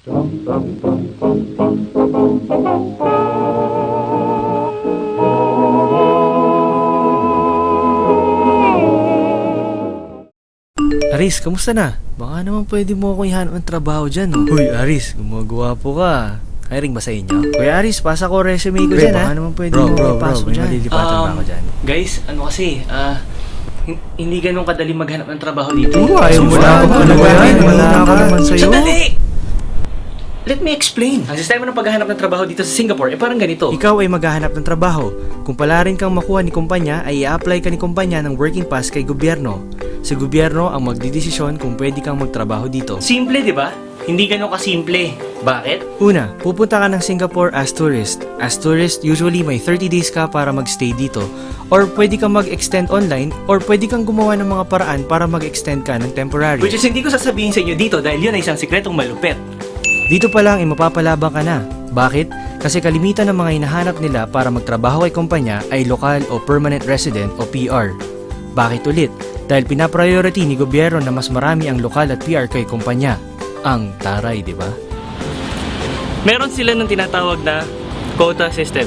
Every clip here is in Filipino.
Aris, kamusta na? Baka naman pwede mo akong ihanap ng trabaho dyan, no? Hoy, Aris, gumagawa po ka. Hiring ba sa inyo? Kuya Aris, pasa ko resume ko dyan, ha? Baka naman pwede mo ipasok dyan. Malilipatan ba ako dyan? Guys, ano kasi, hindi ganun kadali maghanap ng trabaho dito. Ayaw mo na ako. Wala ka naman sa'yo. Sandali! Let me explain. Ang sistema ng paghahanap ng trabaho dito sa Singapore, parang ganito. Ikaw ay maghahanap ng trabaho. Kung palarin kang makuha ni kumpanya, ay i-apply ka ni kumpanya ng working pass kay gobyerno. Si gobyerno ang magdidesisyon kung pwede kang magtrabaho dito. Simple, di ba? Hindi ganun kasimple. Bakit? Una, pupunta ka ng Singapore as tourist. As tourist, usually may 30 days ka para magstay dito. Or pwede kang mag-extend online, or pwede kang gumawa ng mga paraan para mag-extend ka ng temporary. Which is hindi ko sasabihin sa inyo dito dahil yun ay isang sikretong malupit. Dito pa lang ay mapapalabang ka na. Bakit? Kasi kalimitan ng mga hinahanap nila para magtrabaho ay kumpanya ay lokal o permanent resident o PR. Bakit ulit? Dahil pinapriority ni gobyerno na mas marami ang lokal at PR kay kumpanya. Ang taray, di ba? Meron sila ng tinatawag na quota system.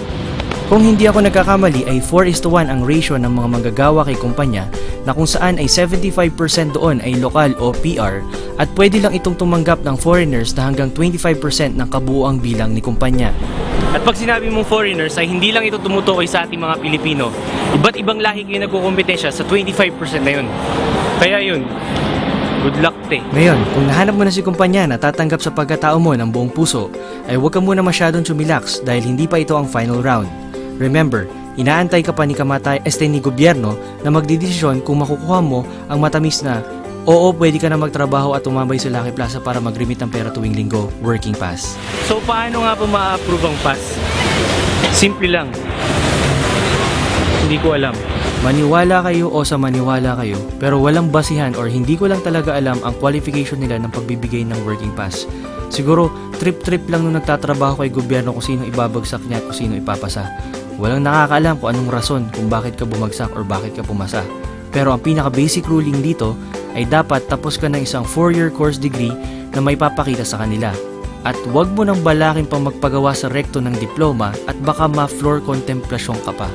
Kung hindi ako nagkakamali ay 4:1 ang ratio ng mga manggagawa kay kumpanya na kung saan ay 75% doon ay lokal o PR at pwede lang itong tumanggap ng foreigners na hanggang 25% ng kabuuang bilang ni kumpanya. At pag sinabi mong foreigners ay hindi lang ito tumutukoy sa ating mga Pilipino. Iba't ibang lahi kayo nagkukompetensya sa 25% na yun. Kaya yun, good luck te. Ngayon, kung nahanap mo na si kumpanya na tatanggap sa pagkatao mo ng buong puso, ay huwag ka muna masyadong chumilax dahil hindi pa ito ang final round. Remember, inaantay ka pa ni ni gobyerno na magdidesisyon kung makukuha mo ang matamis na oo, pwede ka na magtrabaho at tumambay sa Lucky Plaza para mag-remit ng pera tuwing linggo, working pass. So paano nga po ma-approve ang pass? Simple lang. Hindi ko alam. Maniwala kayo o sa maniwala kayo, pero walang basihan or hindi ko lang talaga alam ang qualification nila ng pagbibigay ng working pass. Siguro, trip-trip lang nung nagtatrabaho kay gobyerno kung sino ibabagsak niya at kung sino ipapasa. Walang nakakaalam kung anong rason kung bakit ka bumagsak or bakit ka pumasa. Pero ang pinaka-basic ruling dito ay dapat tapos ka ng isang 4-year course degree na may papakita sa kanila. At huwag mo nang balakin pang magpagawa sa rekto ng diploma at baka ma-floor contemplasyon ka pa.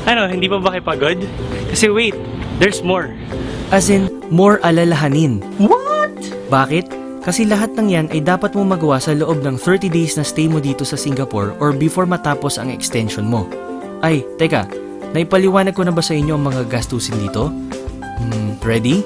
Ano, hindi pa ba kayo pagod? Kasi wait, there's more. As in, more alalahanin. What? Bakit? Kasi lahat ng yan ay dapat mo magawa sa loob ng 30 days na stay mo dito sa Singapore or before matapos ang extension mo. Ay, teka, naipaliwanag ko na ba sa inyo ang mga gastusin dito? Ready?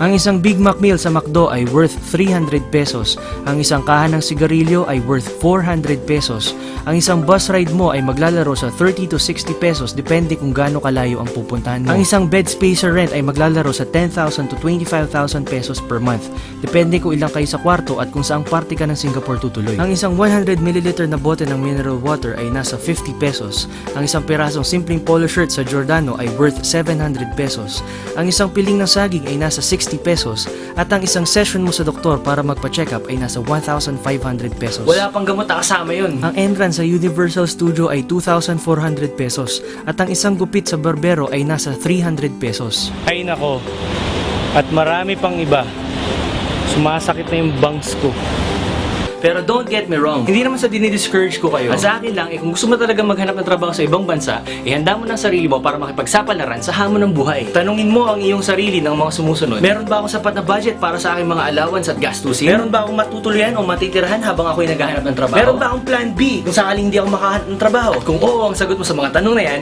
Ang isang Big Mac meal sa McDo ay worth 300 pesos. Ang isang kahan ng sigarilyo ay worth 400 pesos. Ang isang bus ride mo ay maglalaro sa 30 to 60 pesos depende kung gaano kalayo ang pupuntahan mo. Ang isang bed space or rent ay maglalaro sa 10,000 to 25,000 pesos per month. Depende kung ilang kayo sa kwarto at kung saang parte ka ng Singapore tutuloy. Ang isang 100 ml na bote ng mineral water ay nasa 50 pesos. Ang isang pirasong simpleng polo shirt sa Giordano ay worth 700 pesos. Ang isang piling ng saging ay nasa 60 pesos at ang isang session mo sa doktor para magpa-check up ay nasa 1,500 pesos. Wala pang gamot na kasama yun. Ang entrance sa Universal Studio ay 2,400 pesos at ang isang gupit sa barbero ay nasa 300 pesos. Ay nako. At marami pang iba. Sumasakit na yung bangs ko. Pero don't get me wrong, hindi naman sa dinidiscourage ko kayo. Sa akin lang, kung gusto mo talaga maghanap ng trabaho sa ibang bansa, ihanda mo ng sarili mo para makipagsapalaran sa hamon ng buhay. Tanungin mo ang iyong sarili ng mga sumusunod. Meron ba akong sapat na budget para sa aking mga allowance at gastusin? Meron ba akong matutuluyan o matitirahan habang ako'y naghahanap ng trabaho? Meron ba akong plan B kung sakaling hindi ako makahanap ng trabaho? At kung oo ang sagot mo sa mga tanong na yan,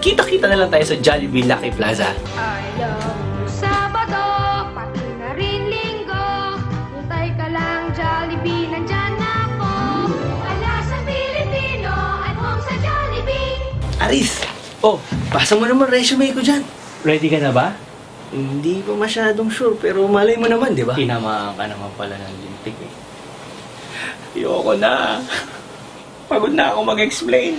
kita-kita na lang tayo sa Jollibee Lucky Plaza. I love you Sabado, pati na rin Linggo. Hintay ka lang Jollibee, nandyan ako. Ala sa Pilipino at home sa Jollibee. Aris! Oh, pasa mo naman resume ko dyan. Ready ka na ba? Hindi ko masyadong sure, pero malay mo naman, di ba? Tinamaan ka naman pala ng lintik eh. Ayoko na. Pagod na ako mag-explain.